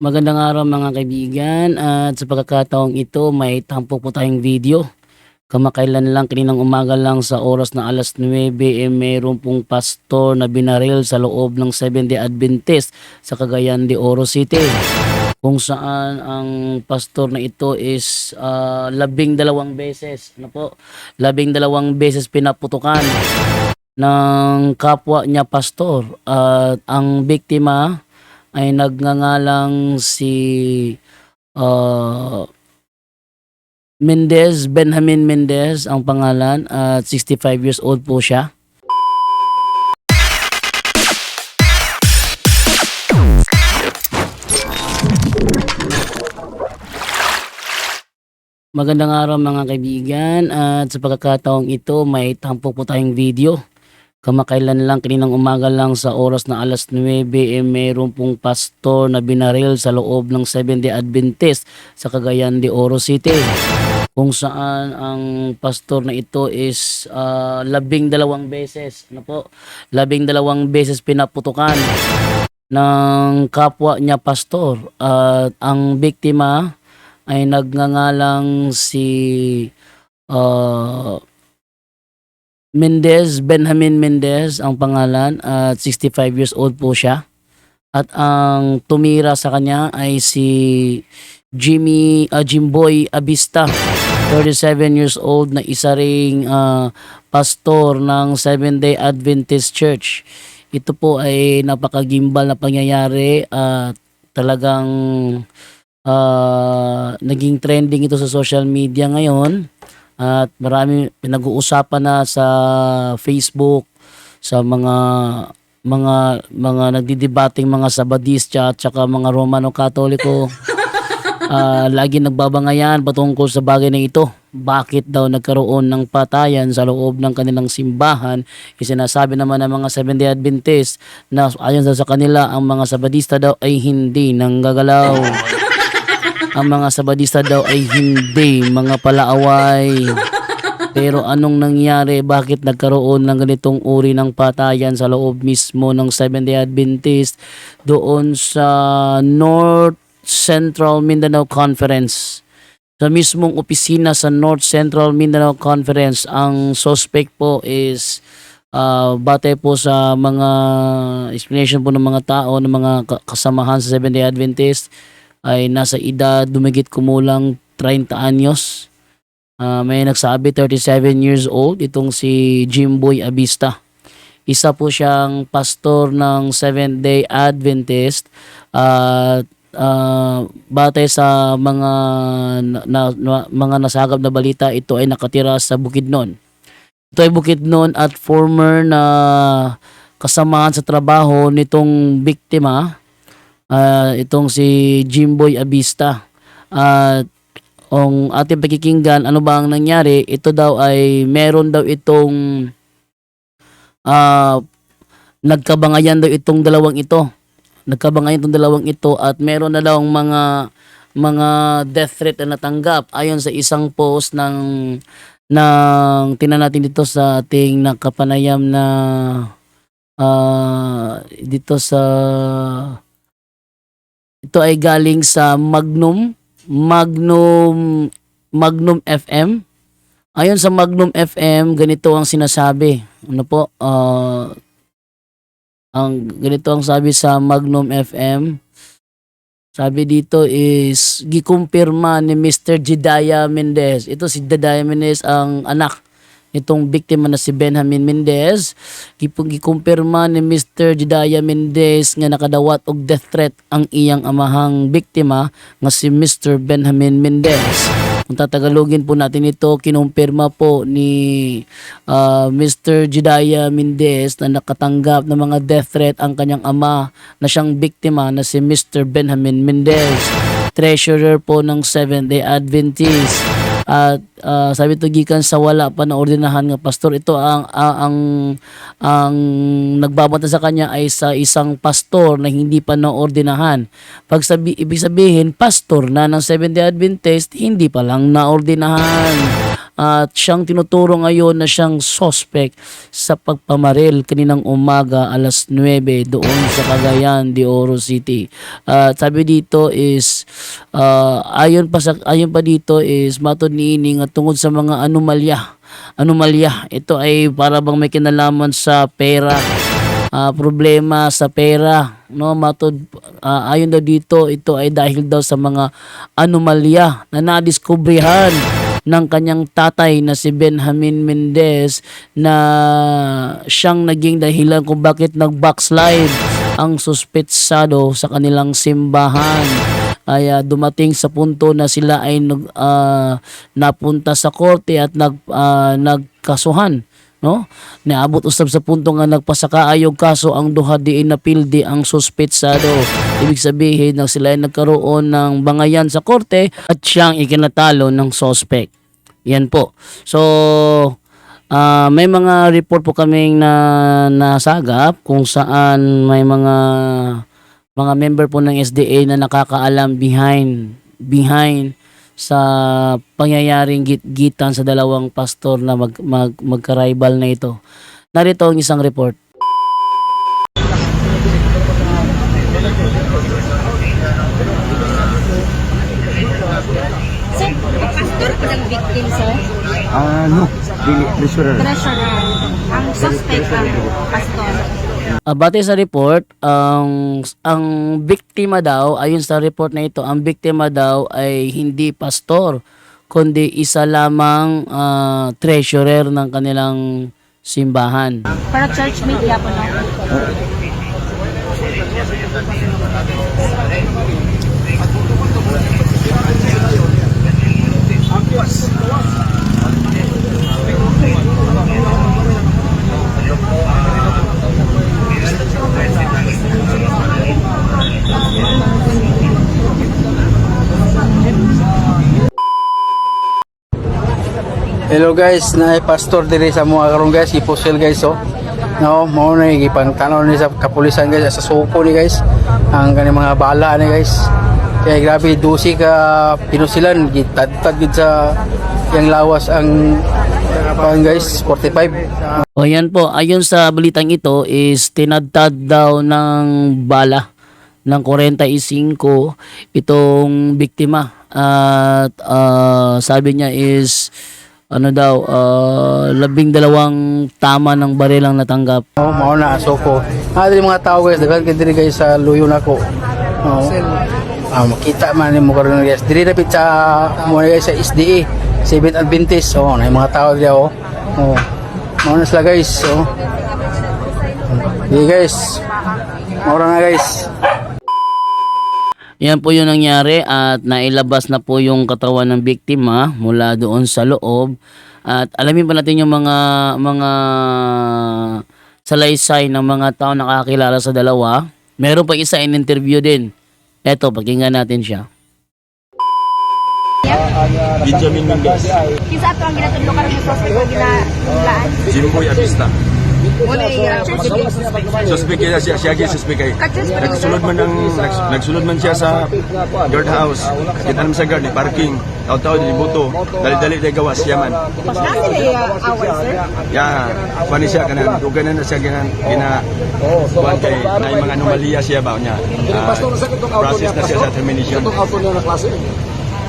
Magandang araw mga kaibigan at sa pagkakataong ito may tampok po tayong video. Kamakailan lang kaninang umaga lang sa oras na 9:09 mayroon pong pastor na binaril sa loob ng Seventh-day Adventist sa Cagayan de Oro City. Kung saan ang pastor na ito is 12 beses, ano po, 12 beses pinaputukan ng kapwa niya pastor at ang biktima ay nagngangalang si ah, Mendez, Benjamin Mendez ang pangalan at 65 years old po siya. Magandang araw mga kaibigan at sa pagkakataong ito may tampok po tayong video. Kamakailan lang kaninang umaga lang sa oras na 9:09 mayroon pong pastor na binaril sa loob ng Seventh-day Adventist sa Cagayan de Oro City. Kung saan ang pastor na ito is 12 beses, ano po, 12 beses pinaputukan ng kapwa niya pastor at ang biktima ay nagngangalang si ah, Mendez, Benjamin Mendez ang pangalan at 65 years old po siya. At ang tumira sa kanya ay si Jimboy Abista, 37 years old na isa ring pastor ng Seventh-day Adventist Church. Ito po ay napakagimbal na pangyayari at talagang naging trending ito sa social media ngayon at marami pinag-uusapan na sa Facebook, sa mga nagdidebating mga Sabadista at saka mga Romano Katoliko. Lagi nagbabangayan patungkol sa bagay na ito. Bakit daw nagkaroon ng patayan sa loob ng kanilang simbahan? Isinasabi naman ng mga Seventh-day Adventist na ayon sa kanila ang mga Sabadista daw ay hindi nanggagalaw. Ang mga Sabadista daw ay hindi mga palaaway. Pero anong nangyari? Bakit nagkaroon ng ganitong uri ng patayan sa loob mismo ng Seventh-day Adventist doon sa North Central Mindanao Conference? Sa mismong opisina sa North Central Mindanao Conference, ang suspect po is bate po sa mga explanation po ng mga tao, ng mga kasamahan sa Seventh-day Adventist, ay nasa edad dumigit kumulang 30 anyos. May nagsabi 37 years old itong si Jimboy Abista. Isa po siyang pastor ng Seventh-day Adventist at batay sa mga nasagap na balita, ito ay nakatira sa Bukidnon. Ito ay Bukidnon at former na kasamahan sa trabaho nitong biktima, itong si Jimboy Abista. At ang ating pakikinggan, ano ba ang nangyari? Ito daw ay meron daw itong nagkabangayan daw itong dalawang ito. Nagkabangayan itong dalawang ito at meron na daw mga death threat na natanggap ayon sa isang post ng tingnan natin dito sa ating nakapanayam na dito sa ito ay galing sa Magnum FM. Ayon sa Magnum FM, ganito ang sinasabi. Ano po? Ganito ang sabi sa Magnum FM. Sabi dito is gikumpirma ni Mr. Jedaya Mendez. Ito si Jedaya Mendez ang anak itong biktima na si Benjamin Mendez. Gikumpirma ni Mr. Jedaya Mendez nga nakadawat og death threat ang iyang amahang biktima nga si Mr. Benjamin Mendez. Kung tatagalogin po natin ito, kinumpirma po ni Mr. Jedaya Mendez na nakatanggap ng mga death threat ang kanyang ama na siyang biktima na si Mr. Benjamin Mendez, treasurer po ng Seventh-day Adventist. At sabi ito gikan sa wala pa na ordinahan nga pastor. Ito ang nagbabanta sa kanya ay sa isang pastor na hindi pa naordinahan. Ibig sabihin pastor na ng Seventh-day Adventist, hindi pa lang naordinahan. at siyang tinuturo ngayon na siyang suspect sa pagpamaril kaninang umaga alas 9 doon sa Cagayan de Oro City. At sabi dito is ayon pa dito is matod niining at tungod sa mga anomalya, ito ay para bang may kinalaman sa pera, problema sa pera, no? Matod ayon daw dito, ito ay dahil daw sa mga anomalya na nadiskubrehan ng kanyang tatay na si Benjamin Mendez, na siyang naging dahilan kung bakit nag-backslide ang suspetsado sa kanilang simbahan. Ay dumating sa punto na sila ay napunta sa korte at nagkasuhan, no? Naabot usab sa punto nga nagpasakaayog kaso ang duha diin napildi ang suspetsado. Ibig sabihin na sila ay nagkaroon ng bangayan sa korte at siyang ikinatalo ng suspect. Yan po. So may mga report po kaming nasagap kung saan may mga member po ng SDA na nakakaalam behind sa pangyayaring gitan sa dalawang pastor na magka-rival na ito. Narito ang isang report. So, pastor po ng victim, sir? No, dili, treasurer. Treasurer. Ang suspect ang pastor. Batay sa report, ang biktima daw, ayon sa report na ito, ang biktima daw ay hindi pastor, kundi isa lamang treasurer ng kanilang simbahan. Para church media po, no? Hello guys, na pastor diri sa mga karon guys, iposel guys oh. No, mao na gipang tanaw ni sa kapulisan guys sa suko ni guys. Ang kani mga bala ni guys. Kaya grabe dusi ka pinusilan gitad-tad gid sa yang lawas ang guys 45. O yan po, ayon sa balitang ito is tinadtad daw ng bala ng 45 itong biktima. At sabi niya is 12 tama ng baril ang natanggap. Oh, mao na suko. Diri mga tao guys, daghan kay diri guys sa luyo nako. Oh. Makita man mo karon guys. Diri dapit sa mo guys sa SDA, Seventh Adventist. Oh, na mga tao diya oh. Oh. Mao na sila guys. Oh. Di guys. Mao na guys. Yan po yung nangyari at nailabas na po yung katawan ng biktima mula doon sa loob. At alamin pa natin yung mga salaysay ng mga tao nakakilala sa dalawa. Meron pa isa in interview din. Eto, pakinggan natin siya. Benjamin Mendez, Kisa ato ang ginatudlo karon ng suspect o ginahulaan? Jimboy Abista. Wala church media. Suspect kaya siya suspect kay. Nagsulod man siya sa guard house. Kita naman sa guard ni parking. Tao-tao di buto. Dali-dali day gawas siya man. Nasa niya away, sir? Ya, pani siya kanan. Dugan na siya kuan kay na mga anomalya siya ba niya. Process na siya sa termination.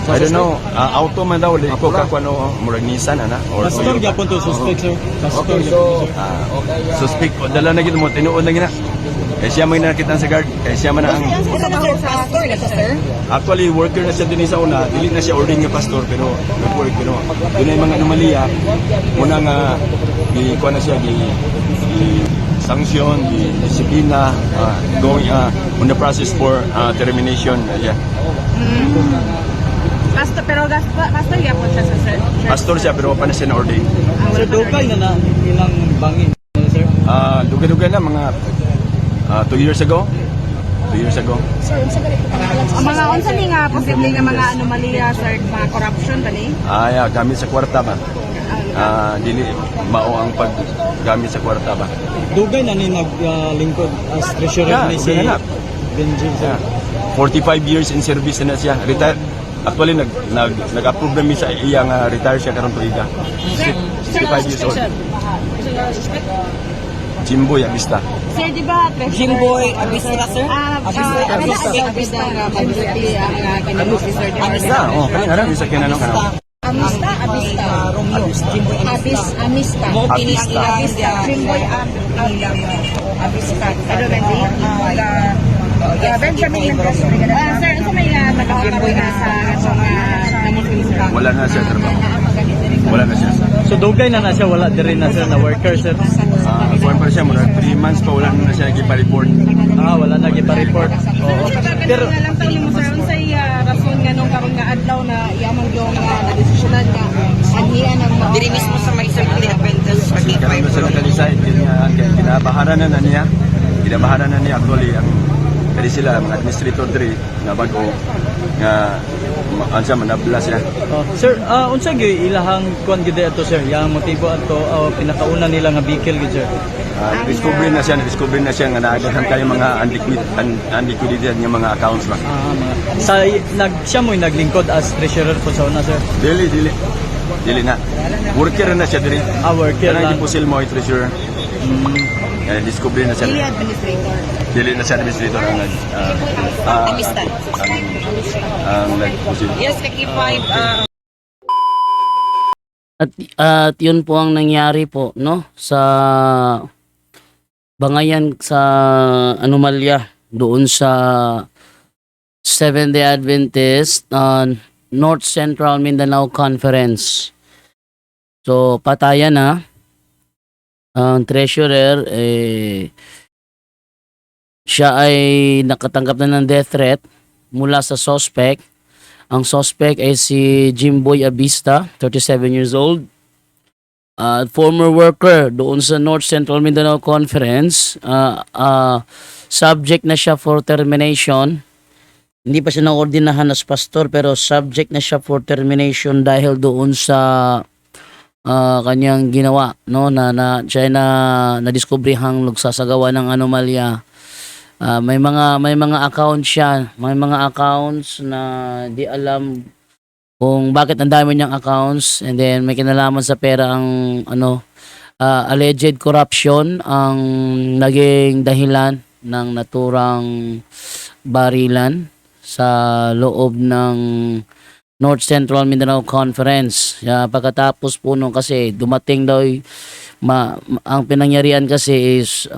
I don't know, auto man daw, ko ka kung ano, murag Nissan, ana? Or Pastor, gyapon to suspect, sir. Pastor, suspect, dala na gito mo, tinuod na gina. Eh siya may nakita sa guard, eh siya man ang... Pastor na to, sir? Actually, worker na siya din sa una, dili na siya ordained nga pastor, pero nag-work, pero doon ay mga anomalya, muna nga, kuha na siya, sanction, disiplina, going on the process for termination, yeah. Pastor, pero pastor yapon siya sa church. Pastor siya, pero pa na siya na-ordained. sir, dugay na ilang bangin, sir. Duga-duga na, mga 2 years ago. 2 years ago. Ang mga unsa ni nga posible nga mga anomalya, sir, mga corruption ba ni? Yeah, gamit sa kwarta ba? Dili mao ang paggamit sa kwarta ba? Dugay na ni naglingkod as treasurer Yeah, ni si dugay na. Benji, sir. Yeah. 45 years in service na siya. actually nag-approve na mi sa iyang retire siya karon tuiga. 65 years old. Jimboy Abista. Sir, di ba? Jimboy Abistra, sir? Abista nga publicly ang ginawa si Sir Abista, Oh, kanina bisa kinano kanano. Amista. Amista. Abista. Jimboy Abista. Ano ba di? Benjamin Mendoza. Sir, ano may nagkakaroon na sa namutin sir? Wala na siya trabaho. Wala na siya. So dugay na siya, wala din na sir na worker, sir. Kuwan pa siya, muna 3 months pa wala na siya nagpa-report. Wala na gipa-report. Oo. Pero na lang tayo mo sir, unsay rason nga nung karon nga adlaw na iyamang yung na-desisyonan nga anhian ang Diri mismo sa may circle apprentice Kasi karon na siya nag-decide, kinabaharan na niya. Kinabaharan na niya actually ang kadi sila mga administrator diri nga bago nga ansa manabla siya. Sir, unsa gyud ilahang kuan gyud ato sir? Yang motibo ato pinakauna nila nga vehicle gyud sir. Discovery na siya nga naagahan kayo mga unliquidated nga mga accounts ba. Siya mo'y naglingkod as treasurer po sa una sir. Dili na. Worker na siya diri. Worker Kanang lang. gipusil mo treasurer. Discovery na siya. administrator. Dili na siya administrator ang Amistad. ang nagpusil. Yes, kaki 5 At yun po ang nangyari po, no, sa bangayan sa anomalya doon sa Seventh-day Adventist North Central Mindanao Conference. So patayan na ang treasurer, siya ay nakatanggap na ng death threat mula sa suspect. Ang suspect ay si Jimboy Abista, 37 years old. Former worker doon sa North Central Mindanao Conference. Subject na siya for termination. Hindi pa siya naordinahan as pastor pero subject na siya for termination dahil doon sa kanyang ginawa, no, na siya na nadiskubrihang nagsasagawa ng anomalya. May mga accounts siya, may mga accounts na di alam kung bakit ang dami niyang accounts, and then may kinalaman sa pera ang alleged corruption ang naging dahilan ng naturang barilan sa loob ng North Central Mindanao Conference. Pagkatapos po nung kasi dumating daw ang pinangyarihan kasi is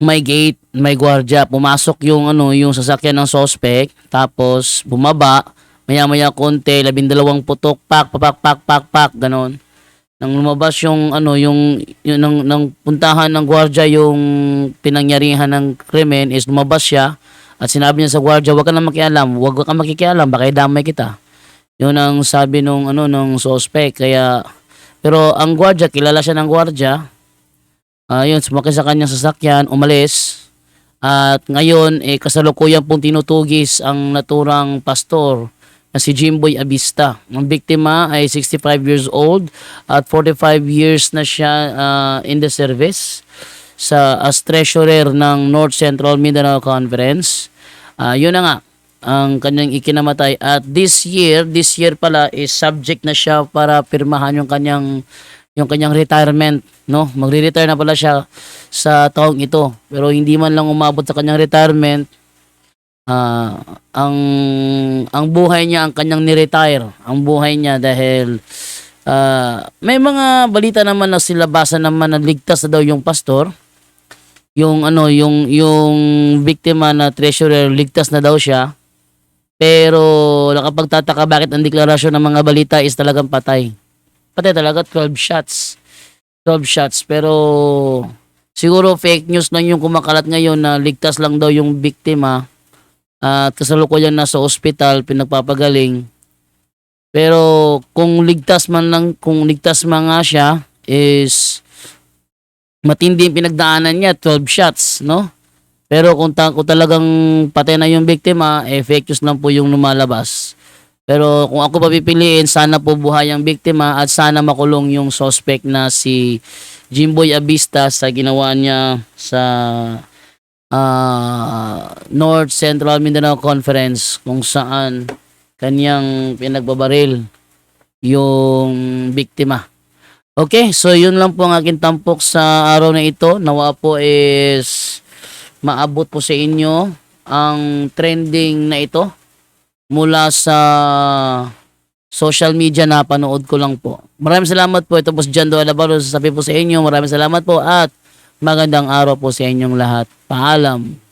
may gate, may gwardiya. Pumasok yung yung sasakyan ng suspect, tapos bumaba, maya-maya konti, 12 putok, pak, ganon. Nang lumabas yung nang puntahan ng gwardiya yung pinangyarihan ng krimen is lumabas siya at sinabi niya sa gwardiya, "Wag ka na makialam, wag ka makikialam, baka idamay kita." Yun ang sabi nung suspect. Kaya pero ang gwardiya, kilala siya ng gwardiya. Yun, sumakay sa kanyang sasakyan, umalis. At ngayon, kasalukuyan pong tinutugis ang naturang pastor na si Jimboy Abista. Ang biktima ay 65 years old at 45 years na siya in the service as treasurer ng North Central Mindanao Conference. Yun na nga, ang kanyang ikinamatay. At this year pala is subject na siya para pirmahan yung kanyang retirement, no? Magre-retire na pala siya sa taong ito. Pero hindi man lang umabot sa kanyang retirement. Ang buhay niya ang kanyang ni-retire. Ang buhay niya dahil may mga balita naman na silabasan naman na ligtas na daw yung pastor. Yung biktima na treasurer, ligtas na daw siya. Pero nakapagtataka bakit ang deklarasyon ng mga balita is talagang patay. Patay talaga, 12 shots. Pero siguro fake news lang yung kumakalat ngayon na ligtas lang daw yung biktima at kasalukuyan nasa ospital, pinagpapagaling. Pero kung ligtas man nga siya is matindi yung pinagdaanan niya, 12 shots, no? Pero kung talagang patay na yung biktima, fake news lang po yung lumalabas. Pero kung ako papipiliin, sana po buhay ang biktima at sana makulong yung suspect na si Jimboy Abista sa ginawa niya sa North Central Mindanao Conference kung saan kanyang pinagbabaril yung biktima. Okay, so yun lang po ang aking tampok sa araw na ito. Nawa po is maabot po sa inyo ang trending na ito mula sa social media na panood ko lang po. Maraming salamat po. Ito po si John Doe Alabaro. Sasabi po sa inyo, maraming salamat po at magandang araw po sa inyong lahat. Paalam.